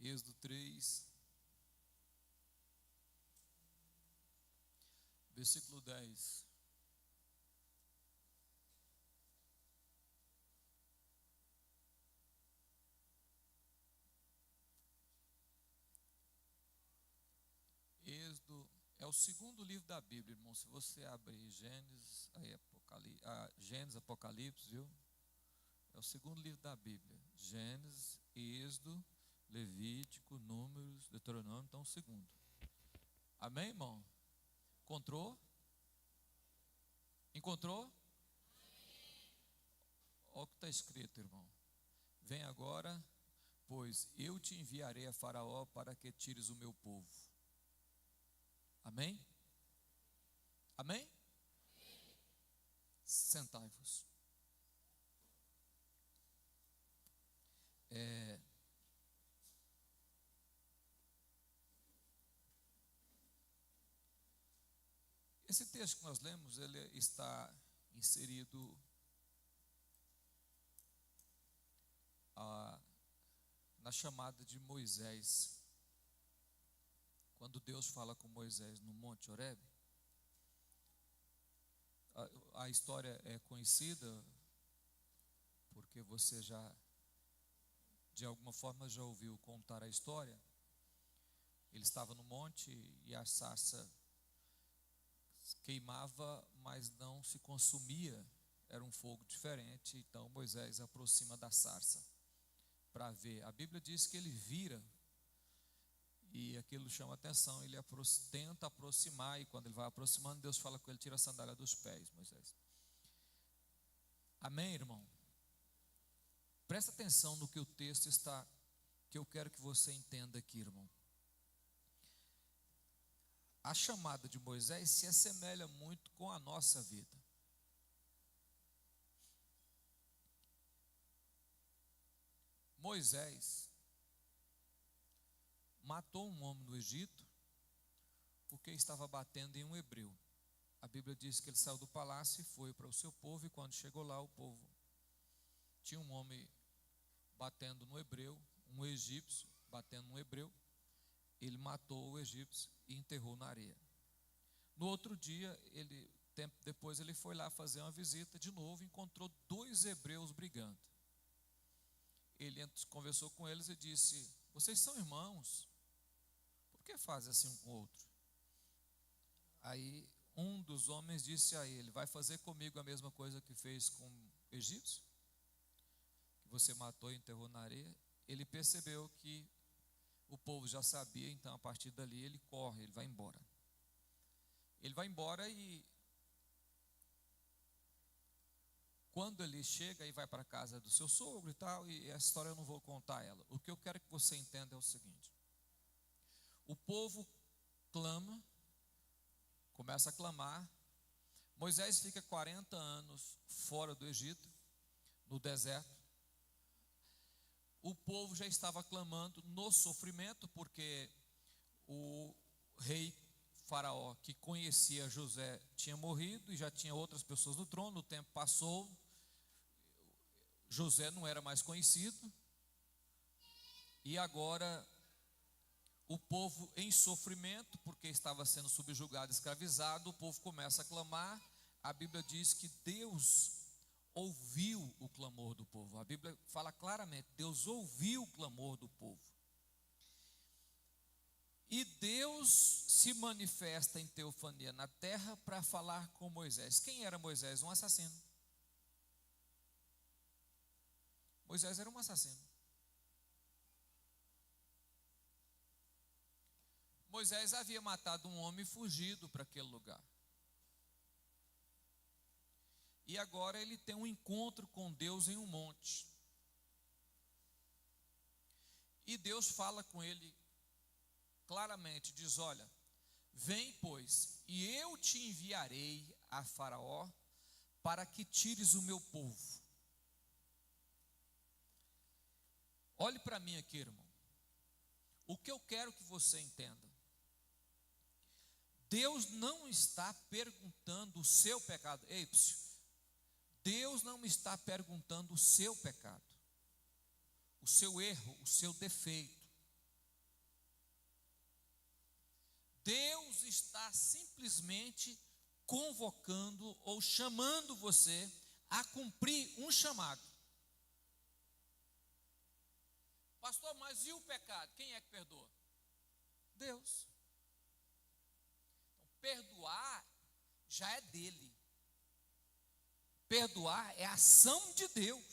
Êxodo 3, versículo 10. Êxodo é o segundo livro da Bíblia, irmão. Se você abrir Gênesis, Gênesis, Apocalipse, viu? É o segundo livro da Bíblia. Gênesis, Êxodo, Levítico, Números, Deuteronômio, então o segundo. Amém, irmão? Encontrou? Encontrou? Olha o que está escrito, irmão. Vem agora, pois eu te enviarei a Faraó para que tires o meu povo. Amém? Amém? Sentai-vos. Esse texto que nós lemos, ele está inserido na chamada de Moisés. Quando Deus fala com Moisés no Monte Horebe, a história é conhecida, porque você já, de alguma forma, já ouviu contar a história. Ele estava no monte e a sarça queimava, mas não se consumia, era um fogo diferente. Então Moisés aproxima da sarça para ver. A Bíblia diz que ele vira, e aquilo chama atenção. Ele tenta aproximar, e quando ele vai aproximando, Deus fala com ele: tira a sandália dos pés, Moisés. Amém, irmão? Presta atenção no que o texto está, que eu quero que você entenda aqui, irmão. A chamada de Moisés se assemelha muito com a nossa vida. Moisés matou um homem no Egito porque estava batendo em um hebreu. A Bíblia diz que ele saiu do palácio e foi para o seu povo, e quando chegou lá, o povo tinha um homem batendo no hebreu, um egípcio batendo no hebreu. Ele matou o egípcio e enterrou na areia. No outro dia, tempo depois, ele foi lá fazer uma visita de novo, encontrou 2 hebreus brigando. Ele conversou com eles e disse: vocês são irmãos, por que fazem assim um com o outro? Aí um dos homens disse a ele: vai fazer comigo a mesma coisa que fez com o egípcio, que você matou e enterrou na areia? Ele percebeu que o povo já sabia, então a partir dali ele corre, ele vai embora. Ele vai embora, e quando ele chega e vai para a casa do seu sogro e tal, e essa história eu não vou contar ela. O que eu quero que você entenda é o seguinte: o povo clama, começa a clamar. Moisés fica 40 anos fora do Egito, no deserto. O povo já estava clamando no sofrimento, porque o rei Faraó, que conhecia José, tinha morrido e já tinha outras pessoas no trono. O tempo passou, José não era mais conhecido, e agora o povo em sofrimento, porque estava sendo subjugado, escravizado. O povo começa a clamar. A Bíblia diz que Deus ouviu o clamor do povo. A Bíblia fala claramente: Deus ouviu o clamor do povo. E Deus se manifesta em teofania na terra para falar com Moisés. Quem era Moisés? Um assassino. Moisés era um assassino. Moisés havia matado um homem e fugido para aquele lugar. E agora ele tem um encontro com Deus em um monte. E Deus fala com ele claramente, diz: olha, vem, pois, e eu te enviarei a Faraó para que tires o meu povo. Olhe para mim aqui, irmão. O que eu quero que você entenda: Deus não está perguntando o seu pecado. Ei, Deus não está perguntando o seu pecado, o seu erro, o seu defeito. Deus está simplesmente convocando ou chamando você a cumprir um chamado. Pastor, mas e o pecado? Quem é que perdoa? Deus. Então, perdoar já é dele. Perdoar é a ação de Deus.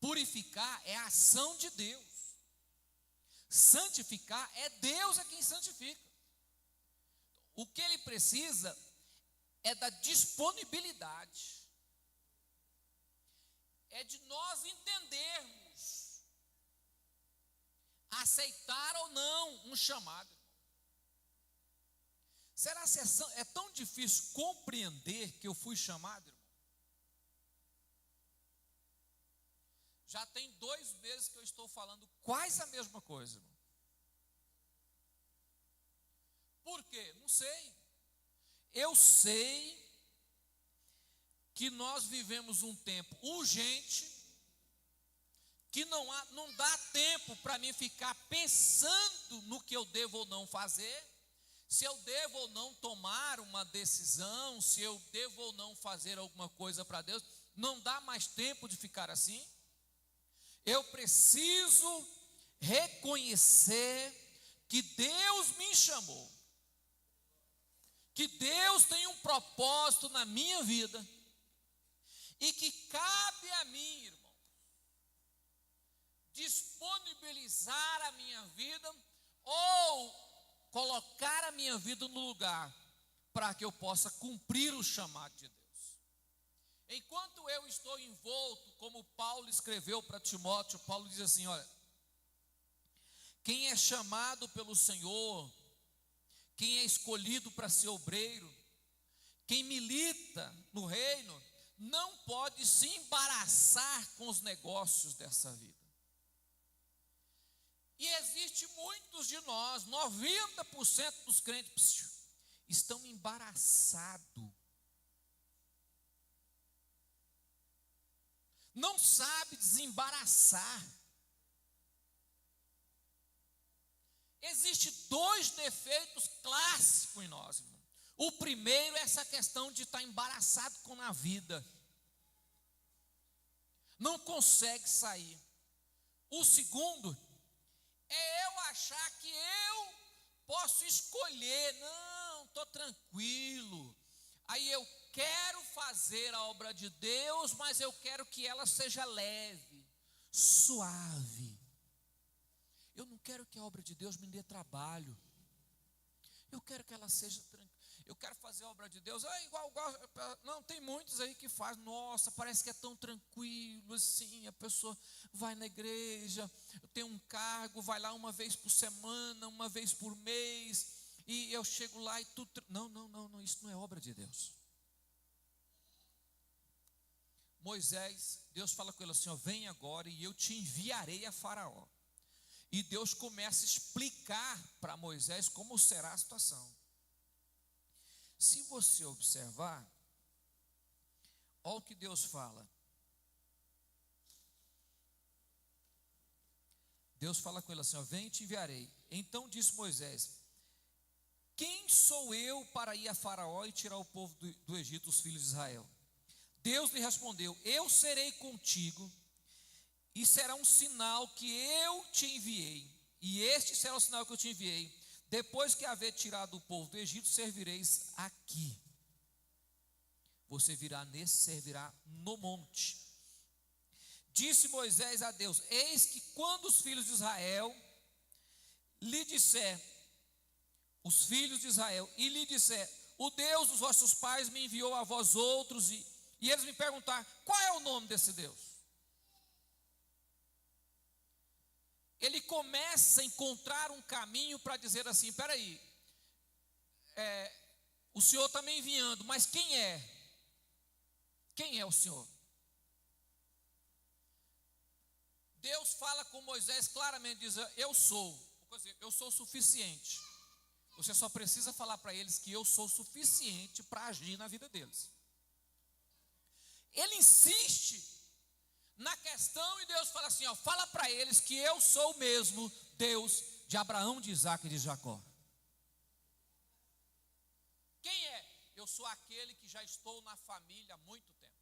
Purificar é a ação de Deus. Santificar é Deus é quem santifica. O que ele precisa é da disponibilidade. É de nós entendermos, aceitar ou não um chamado. Será que é tão difícil compreender que eu fui chamado, irmão? Já tem 2 meses que eu estou falando quase a mesma coisa, irmão. Por quê? Não sei. Eu sei que nós vivemos um tempo urgente, que não dá tempo para mim ficar pensando no que eu devo ou não fazer, se eu devo ou não tomar uma decisão, se eu devo ou não fazer alguma coisa para Deus. Não dá mais tempo de ficar assim. Eu preciso reconhecer que Deus me chamou, que Deus tem um propósito na minha vida, e que cabe a mim, irmão, disponibilizar a minha vida, ou colocar a minha vida no lugar, para que eu possa cumprir o chamado de Deus. Enquanto eu estou envolto, como Paulo escreveu para Timóteo, Paulo diz assim: olha, quem é chamado pelo Senhor, quem é escolhido para ser obreiro, quem milita no reino, não pode se embaraçar com os negócios dessa vida. E existe muitos de nós, 90% dos crentes, estão embaraçados. Não sabe desembaraçar. Existem 2 defeitos clássicos em nós, irmão. O primeiro é essa questão de estar embaraçado com a vida. Não consegue sair. O segundo é eu achar que eu posso escolher. Não, estou tranquilo. Aí eu quero fazer a obra de Deus, mas eu quero que ela seja leve, suave. Eu não quero que a obra de Deus me dê trabalho. Eu quero que ela seja tranquila. Eu quero fazer a obra de Deus. Igual. Não, tem muitos aí que fazem. Nossa, parece que é tão tranquilo assim. A pessoa vai na igreja, tem um cargo, vai lá uma vez por semana, uma vez por mês. E eu chego lá e tudo. Não, isso não é obra de Deus. Moisés, Deus fala com ele assim: ó, vem agora e eu te enviarei a Faraó. E Deus começa a explicar para Moisés como será a situação. Se você observar, olha o que Deus fala. Deus fala com ele assim: ó, vem e te enviarei. Então disse Moisés: quem sou eu para ir a Faraó e tirar o povo do Egito, os filhos de Israel? Deus lhe respondeu: eu serei contigo, e será um sinal que eu te enviei, e este será o sinal que eu te enviei. Depois que haver tirado o povo do Egito, servireis aqui. Você virá nesse, servirá no monte. Disse Moisés a Deus: eis que quando os filhos de Israel lhe disser, os filhos de Israel, e lhe disser: o Deus dos vossos pais me enviou a vós outros, e eles me perguntar: qual é o nome desse Deus? Ele começa a encontrar um caminho para dizer assim: espera aí, o Senhor está me enviando, mas quem é? Quem é o Senhor? Deus fala com Moisés claramente, diz: eu sou o suficiente. Você só precisa falar para eles que eu sou suficiente para agir na vida deles. Ele insiste na questão e Deus fala assim: ó, fala para eles que eu sou o mesmo Deus de Abraão, de Isaac e de Jacó. sou aquele que já estou na família há muito tempo.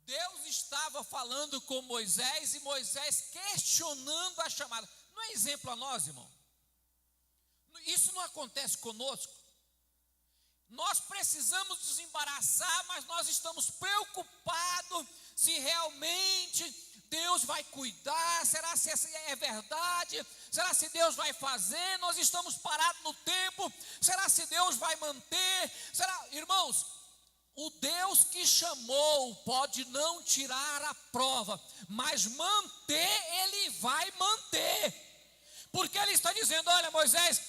Deus estava falando com Moisés e Moisés questionando a chamada. Não é exemplo a nós, irmão? Isso não acontece conosco. Nós precisamos desembaraçar, mas nós estamos preocupados se realmente Deus vai cuidar, será se é verdade, será se Deus vai fazer, nós estamos parados no tempo, será se Deus vai manter, será, irmãos, o Deus que chamou pode não tirar a prova, mas manter, Ele vai manter, porque Ele está dizendo, olha Moisés,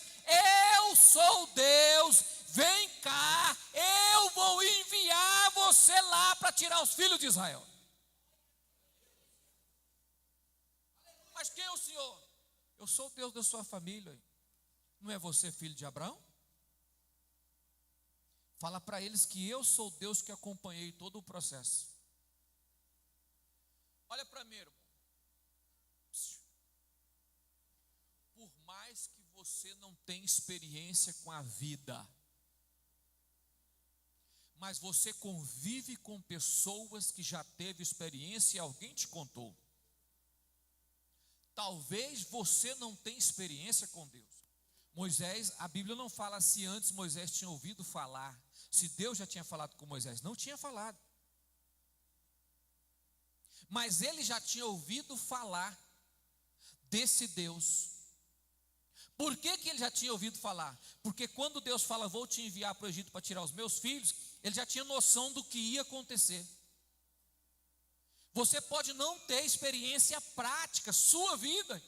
eu sou Deus, vem cá, eu vou enviar você lá para tirar os filhos de Israel. Mas quem é o Senhor? Eu sou o Deus da sua família. Não é você filho de Abraão? Fala para eles que eu sou o Deus que acompanhei todo o processo. Olha para mim, irmão. Por mais que você não tenha experiência com a vida, mas você convive com pessoas que já teve experiência e alguém te contou. Talvez você não tenha experiência com Deus. Moisés, a Bíblia não fala se antes Moisés tinha ouvido falar, se Deus já tinha falado com Moisés. Não tinha falado. Mas ele já tinha ouvido falar desse Deus. Por que ele já tinha ouvido falar? Porque quando Deus fala, vou te enviar para o Egito para tirar os meus filhos, ele já tinha noção do que ia acontecer. Você pode não ter experiência prática, sua vida,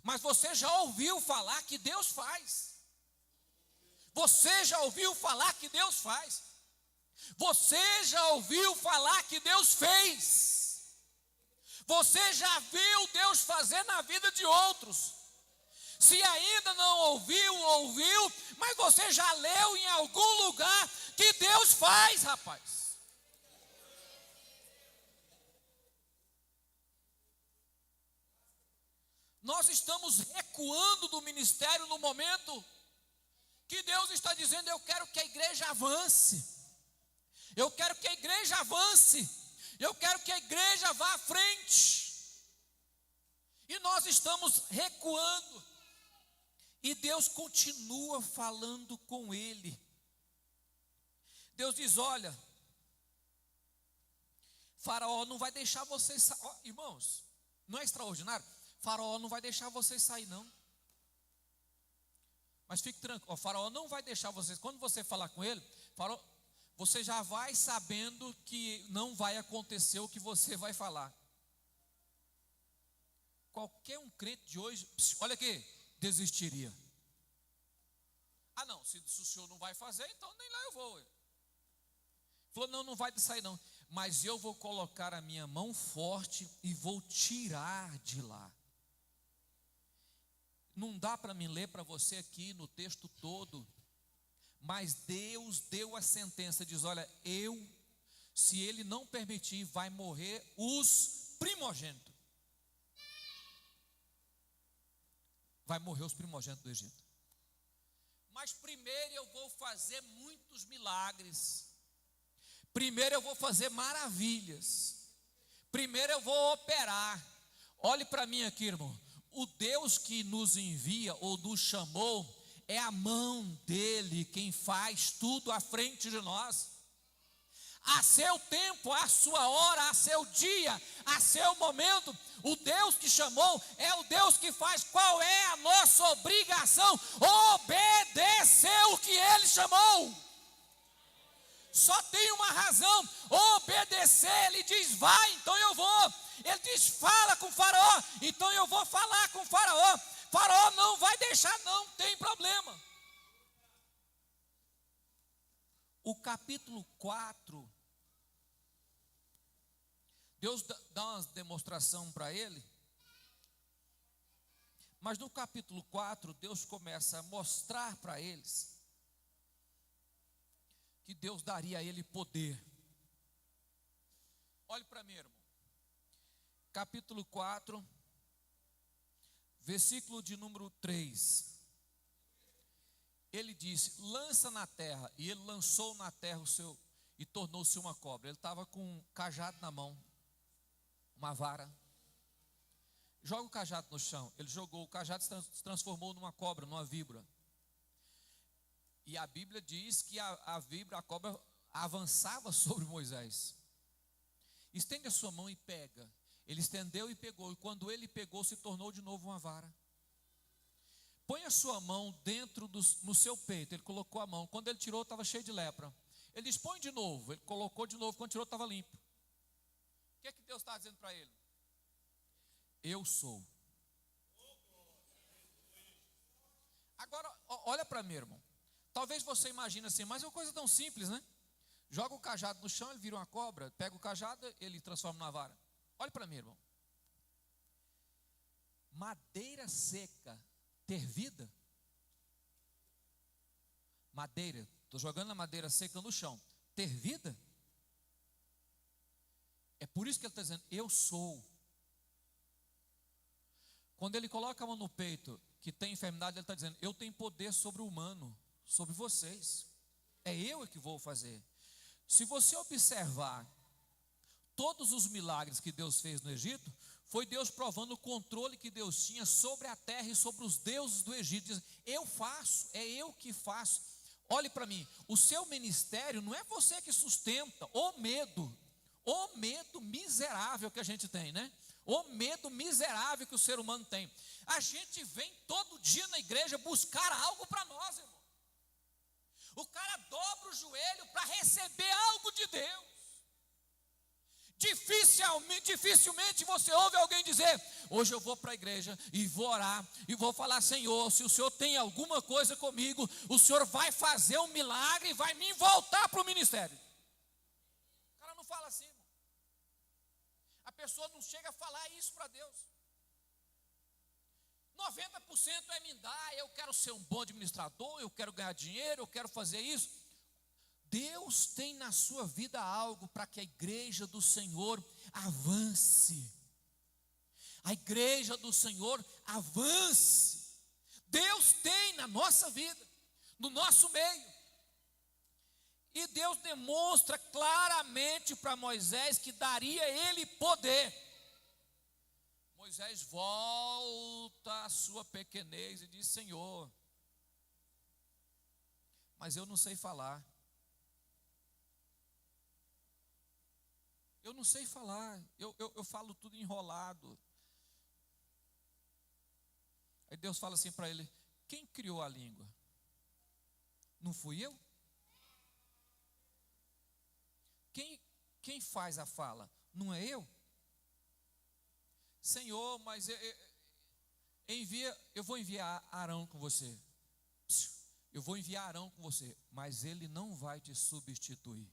mas você já ouviu falar que Deus faz. Você já ouviu falar que Deus faz. Você já ouviu falar que Deus fez. Você já viu Deus fazer na vida de outros. Se ainda não ouviu, mas você já leu em algum lugar que Deus faz, rapaz. Nós estamos recuando do ministério no momento que Deus está dizendo, eu quero que a igreja avance. Eu quero que a igreja avance. Eu quero que a igreja vá à frente. E nós estamos recuando. E Deus continua falando com ele. Deus diz, olha, Faraó não vai deixar vocês sair. Oh, irmãos, não é extraordinário? Faraó não vai deixar vocês sair, não. Mas fique tranquilo, Faraó não vai deixar vocês. Quando você falar com ele, Faraó, você já vai sabendo que não vai acontecer o que você vai falar. Qualquer um crente de hoje, olha aqui, desistiria. Ah não, se o senhor não vai fazer, então nem lá eu vou. Falou, não vai sair não. Mas eu vou colocar a minha mão forte e vou tirar de lá. Não dá para me ler para você aqui no texto todo, mas Deus deu a sentença, diz, olha, se ele não permitir, vai morrer os primogênitos. Vai morrer os primogênitos do Egito. Mas primeiro eu vou fazer muitos milagres. Primeiro eu vou fazer maravilhas. Primeiro eu vou operar. Olhe para mim aqui, irmão. O Deus que nos envia ou nos chamou, é a mão dele quem faz tudo à frente de nós. A seu tempo, a sua hora, a seu dia, a seu momento, o Deus que chamou é o Deus que faz. Qual é a nossa obrigação? Obedecer o que ele chamou. Só tem uma razão, obedecer. Ele diz, vai, então eu vou. Ele diz, fala com o Faraó, então eu vou falar com o Faraó. Faraó não vai deixar, não tem problema. O capítulo 4, Deus dá uma demonstração para ele. Mas no capítulo 4, Deus começa a mostrar para eles que Deus daria a ele poder. Olhe para mim, irmão. Capítulo 4, versículo de número 3. ele disse, lança na terra, e ele lançou na terra o seu, e tornou-se uma cobra. Ele estava com um cajado na mão, uma vara. Joga o cajado no chão. Ele jogou, o cajado se transformou numa cobra, numa víbora. E a Bíblia diz que a víbora, a cobra, avançava sobre Moisés. Estende a sua mão e pega. Ele estendeu e pegou, e quando ele pegou, se tornou de novo uma vara. Põe a sua mão dentro no seu peito. Ele colocou a mão, quando ele tirou, estava cheio de lepra. Ele disse, põe de novo. Ele colocou de novo, quando tirou, estava limpo. O que é que Deus está dizendo para ele? Eu sou. Agora, olha para mim, irmão. Talvez você imagine assim, mas é uma coisa tão simples, né? Joga o cajado no chão, ele vira uma cobra. Pega o cajado, ele transforma numa vara. Olha para mim, irmão. Madeira seca ter vida? Madeira, estou jogando a madeira seca no chão. Ter vida? É por isso que ele está dizendo, eu sou. Quando ele coloca a mão no peito, que tem enfermidade, ele está dizendo, eu tenho poder sobre o humano, sobre vocês. É eu que vou fazer. Se você observar todos os milagres que Deus fez no Egito, foi Deus provando o controle que Deus tinha sobre a terra e sobre os deuses do Egito. Diz, eu faço, é eu que faço. Olhe para mim, o seu ministério não é você que sustenta. O medo miserável que a gente tem, né? O medo miserável que o ser humano tem. A gente vem todo dia na igreja buscar algo para nós, irmão. O cara dobra o joelho para receber algo de Deus. Dificilmente você ouve alguém dizer, hoje eu vou para a igreja e vou orar, e vou falar, Senhor, se o Senhor tem alguma coisa comigo, o Senhor vai fazer um milagre e vai me voltar para o ministério. O cara não fala assim, irmão. A pessoa não chega a falar isso para Deus. 90% é me dar, eu quero ser um bom administrador, eu quero ganhar dinheiro, eu quero fazer isso. Deus tem na sua vida algo para que a igreja do Senhor avance. A igreja do Senhor avance. Deus tem na nossa vida, no nosso meio. E Deus demonstra claramente para Moisés que daria ele poder. Moisés volta à sua pequenez e diz, Senhor, mas eu não sei falar. Eu não sei falar, eu falo tudo enrolado. Aí Deus fala assim para ele, quem criou a língua? Não fui eu? Quem faz a fala? Não é eu? Senhor, mas eu vou enviar Arão com você. Eu vou enviar Arão com você, mas ele não vai te substituir.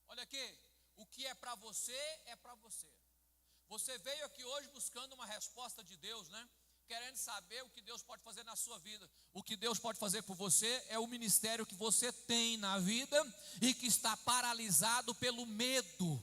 Olha aqui, o que é para você, é para você. Você veio aqui hoje buscando uma resposta de Deus, né? Querendo saber o que Deus pode fazer na sua vida. O que Deus pode fazer por você é o ministério que você tem na vida e que está paralisado pelo medo.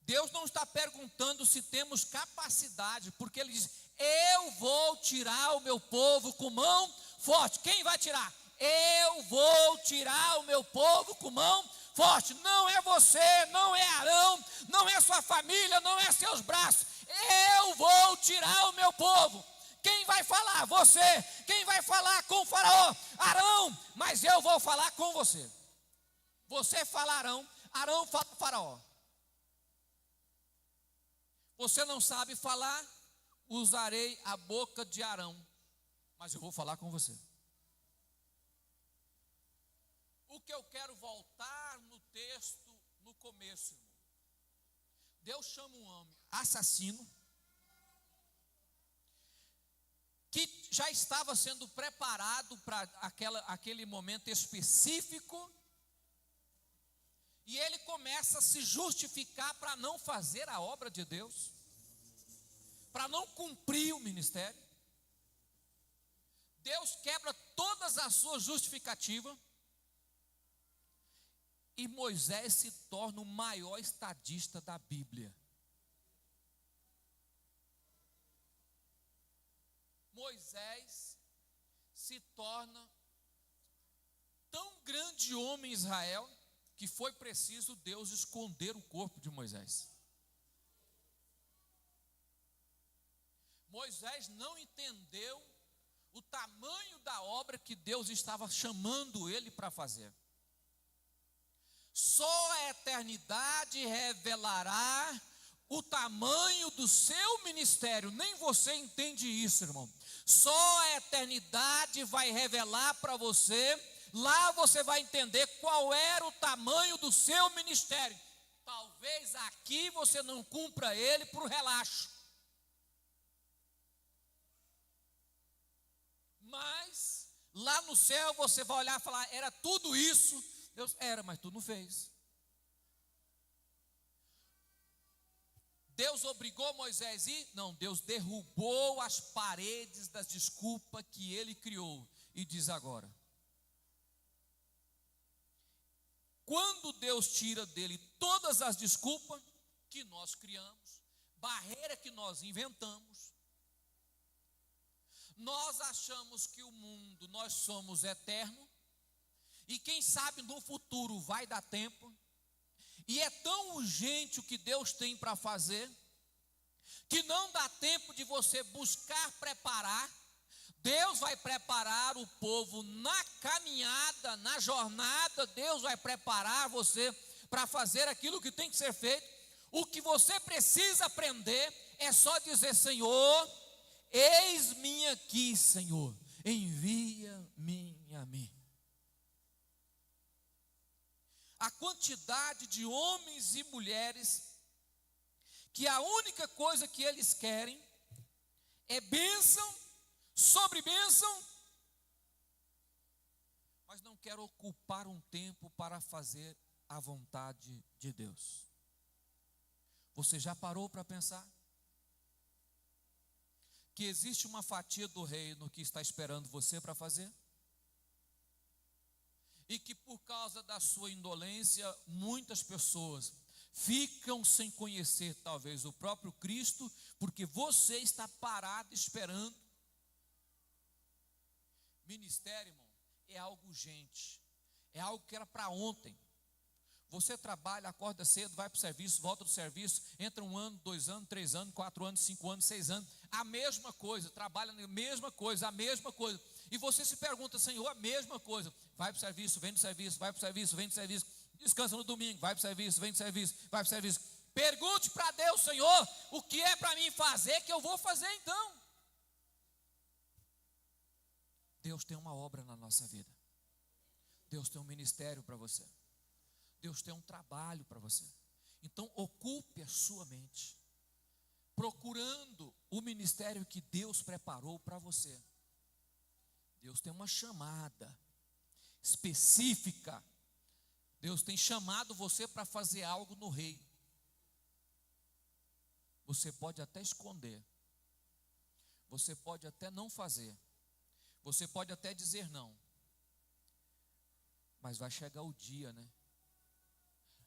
Deus não está perguntando se temos capacidade, porque Ele diz, eu vou tirar o meu povo com mão forte. Quem vai tirar? Eu vou tirar o meu povo com mão forte. Não é você, não é Arão, não é sua família, não é seus braços. Eu vou tirar o meu povo. Quem vai falar? Você. Quem vai falar com o faraó? Arão. Mas eu vou falar com você. Você fala Arão, Arão fala faraó. Você não sabe falar? Usarei a boca de Arão, mas eu vou falar com você. O que eu quero voltar no texto, no começo, irmão. Deus chama um homem assassino, que já estava sendo preparado para aquele momento específico, e ele começa a se justificar para não fazer a obra de Deus, para não cumprir o ministério. Deus quebra todas as suas justificativas, e Moisés se torna o maior estadista da Bíblia. Moisés se torna tão grande homem em Israel que foi preciso Deus esconder o corpo de Moisés. Moisés não entendeu o tamanho da obra que Deus estava chamando ele para fazer. Só a eternidade revelará o tamanho do seu ministério. Nem você entende isso, irmão. Só a eternidade vai revelar para você. Lá você vai entender qual era o tamanho do seu ministério. Talvez aqui você não cumpra ele por relaxo. Mas lá no céu você vai olhar e falar: era tudo isso? Deus, era, mas tu não fez. Deus obrigou Moisés a ir? Não, Deus derrubou as paredes das desculpas que ele criou. E diz agora: quando Deus tira dele todas as desculpas que nós criamos, barreira que nós inventamos, nós achamos que o mundo, nós somos eterno, e quem sabe no futuro vai dar tempo, e é tão urgente o que Deus tem para fazer, que não dá tempo de você buscar preparar. Deus vai preparar o povo na caminhada, na jornada. Deus vai preparar você para fazer aquilo que tem que ser feito. O que você precisa aprender é só dizer: Senhor, eis-me aqui, Senhor, envia-me a mim. A quantidade de homens e mulheres que a única coisa que eles querem é bênção sobre bênção, mas não quero ocupar um tempo para fazer a vontade de Deus. Você já parou para pensar que existe uma fatia do reino que está esperando você para fazer? E que por causa da sua indolência, muitas pessoas ficam sem conhecer talvez o próprio Cristo, porque você está parado esperando. Ministério, irmão, é algo urgente, é algo que era para ontem. Você trabalha, acorda cedo, vai para o serviço, volta do serviço, entra 1 ano, 2 anos, 3 anos, 4 anos, 5 anos, 6 anos, a mesma coisa, trabalha na mesma coisa, a mesma coisa. E você se pergunta: Senhor, a mesma coisa. Vai para o serviço, vem do serviço, vai para o serviço, vem do serviço, descansa no domingo, vai para o serviço, vem do serviço, vai para o serviço. Pergunte para Deus: Senhor, o que é para mim fazer que eu vou fazer então? Deus tem uma obra na nossa vida. Deus tem um ministério para você. Deus tem um trabalho para você. Então ocupe a sua mente, procurando o ministério que Deus preparou para você. Deus tem uma chamada específica. Deus tem chamado você para fazer algo no reino. Você pode até esconder. Você pode até não fazer. Você pode até dizer não. Mas vai chegar o dia, né?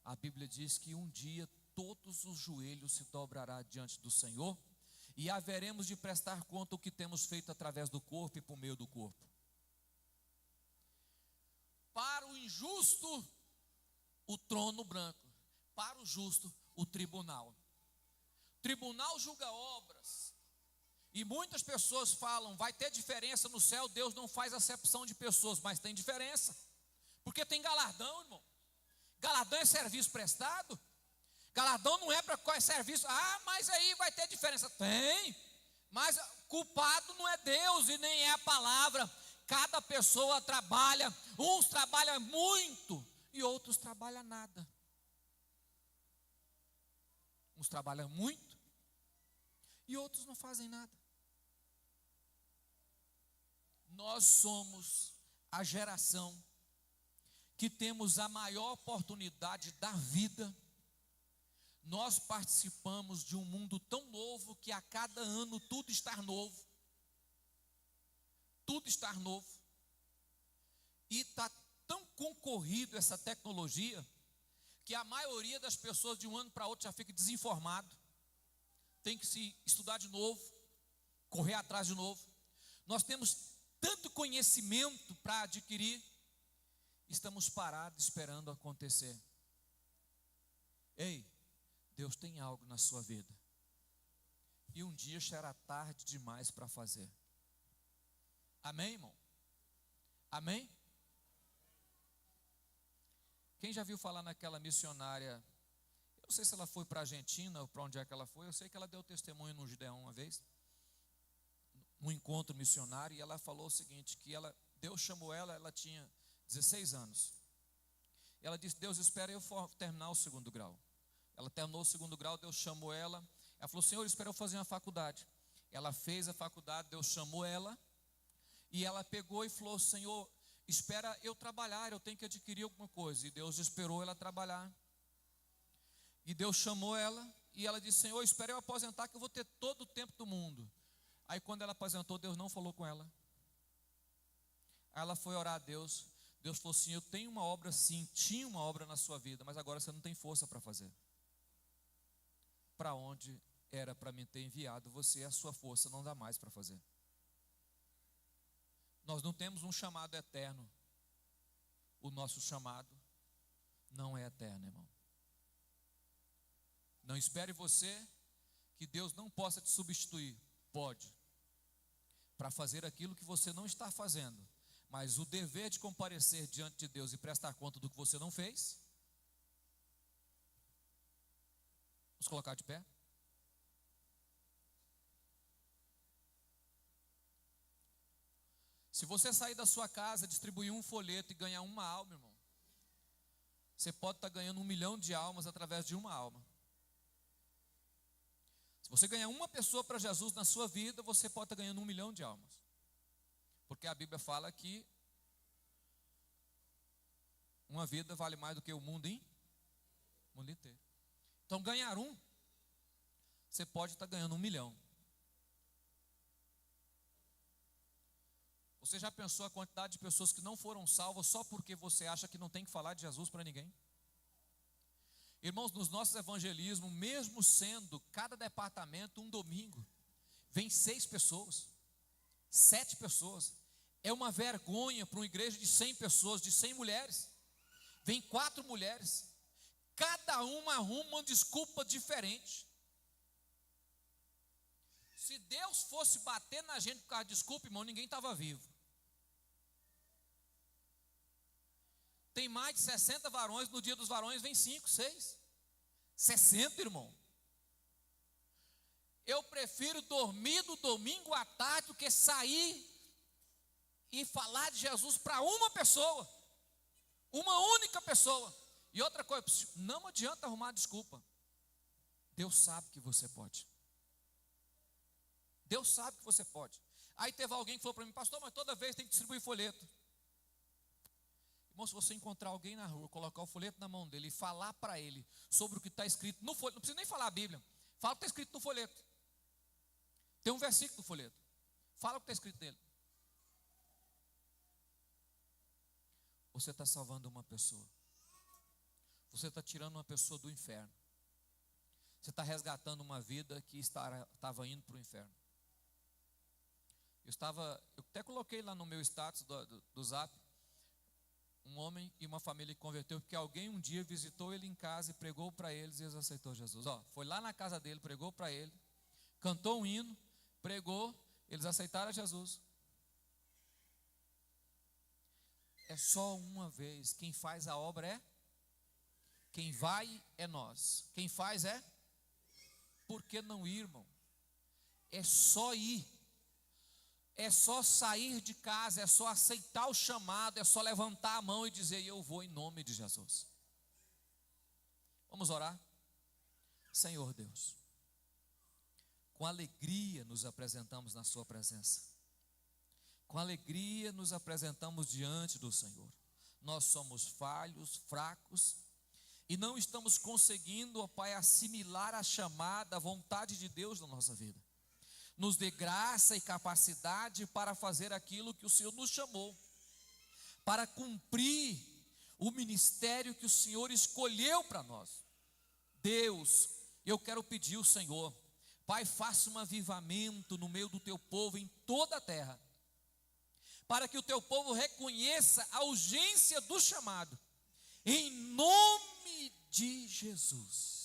A Bíblia diz que um dia todos os joelhos se dobrarão diante do Senhor e haveremos de prestar conta o que temos feito através do corpo e por meio do corpo. Para o injusto, o trono branco. Para o justo, o tribunal. O tribunal julga obras. E muitas pessoas falam: vai ter diferença no céu. Deus não faz acepção de pessoas, mas tem diferença. Porque tem galardão, irmão. Galardão é serviço prestado. Galardão não é para qual é serviço. Ah, mas aí vai ter diferença. Tem. Mas culpado não é Deus e nem é a palavra. Cada pessoa trabalha. Uns trabalham muito e outros trabalham nada. Uns trabalham muito e outros não fazem nada. Nós somos a geração que temos a maior oportunidade da vida. Nós participamos de um mundo tão novo que a cada ano tudo está novo. Tudo está novo. E está tão concorrido essa tecnologia que a maioria das pessoas de um ano para outro já fica desinformado. Tem que se estudar de novo, correr atrás de novo. Nós temos tanto conhecimento para adquirir, estamos parados esperando acontecer. Ei, Deus tem algo na sua vida, e um dia será tarde demais para fazer. Amém, irmão? Amém? Quem já viu falar naquela missionária, eu não sei se ela foi para a Argentina ou para onde é que ela foi, eu sei que ela deu testemunho no Gideão uma vez, num encontro missionário, e ela falou o seguinte, que Deus chamou ela tinha 16 anos. Ela disse: Deus, espera eu terminar o segundo grau. Ela terminou o segundo grau, Deus chamou ela. Ela falou: Senhor, espera eu fazer uma faculdade. Ela fez a faculdade, Deus chamou ela. E ela pegou e falou: Senhor, espera eu trabalhar, eu tenho que adquirir alguma coisa. E Deus esperou ela trabalhar. E Deus chamou ela. E ela disse: Senhor, espera eu aposentar, que eu vou ter todo o tempo do mundo. Aí quando ela aposentou, Deus não falou com ela. Aí ela foi orar a Deus. Deus falou assim: eu tenho uma obra sim, tinha uma obra na sua vida, mas agora você não tem força para fazer. Para onde era para mim ter enviado você, a sua força não dá mais para fazer. Nós não temos um chamado eterno. O nosso chamado não é eterno, irmão. Não espere você que Deus não possa te substituir. Pode, para fazer aquilo que você não está fazendo. Mas o dever de comparecer diante de Deus e prestar conta do que você não fez. Vamos colocar de pé. Se você sair da sua casa, distribuir um folheto e ganhar uma alma, irmão, você pode estar ganhando 1 milhão de almas através de uma alma. Se você ganhar uma pessoa para Jesus na sua vida, você pode estar ganhando 1 milhão de almas. Porque a Bíblia fala que uma vida vale mais do que o mundo inteiro. Então ganhar um, você pode estar ganhando 1 milhão. Você já pensou a quantidade de pessoas que não foram salvas só porque você acha que não tem que falar de Jesus para ninguém? Irmãos, nos nossos evangelismos, mesmo sendo cada departamento um domingo, vem 6 pessoas, 7 pessoas. É uma vergonha para uma igreja de 100 pessoas, de 100 mulheres. Vem 4 mulheres, cada uma arruma uma desculpa diferente. Se Deus fosse bater na gente por causa de desculpa, irmão, ninguém estava vivo. Tem mais de 60 varões, no dia dos varões vem 5, 6, 60, irmão. Eu prefiro dormir no domingo à tarde do que sair e falar de Jesus para uma pessoa, uma única pessoa. E outra coisa, não adianta arrumar desculpa. Deus sabe que você pode. Deus sabe que você pode. Aí teve alguém que falou para mim: pastor, mas toda vez tem que distribuir folheto. Irmão, se você encontrar alguém na rua, colocar o folheto na mão dele e falar para ele sobre o que está escrito no folheto, não precisa nem falar a Bíblia, fala o que está escrito no folheto. Tem um versículo no folheto, fala o que está escrito nele. Você está salvando uma pessoa. Você está tirando uma pessoa do inferno. Você está resgatando uma vida que estava indo para o inferno. Eu até coloquei lá no meu status do Zap, um homem e uma família que converteu, porque alguém um dia visitou ele em casa e pregou para eles, e eles aceitou Jesus. Foi lá na casa dele, pregou para ele, cantou um hino, pregou, eles aceitaram Jesus. É só uma vez. Quem faz a obra é? Quem vai é nós. Quem faz é? Por que não ir, irmão? É só ir. É só sair de casa, é só aceitar o chamado, é só levantar a mão e dizer: eu vou em nome de Jesus. Vamos orar? Senhor Deus, com alegria nos apresentamos na sua presença. Com alegria nos apresentamos diante do Senhor. Nós somos falhos, fracos, e não estamos conseguindo, ó Pai, assimilar a chamada, a vontade de Deus na nossa vida. Nos dê graça e capacidade para fazer aquilo que o Senhor nos chamou, para cumprir o ministério que o Senhor escolheu para nós. Deus, eu quero pedir ao Senhor, Pai, faça um avivamento no meio do teu povo em toda a terra. para que o teu povo reconheça a urgência do chamado, em nome de Jesus.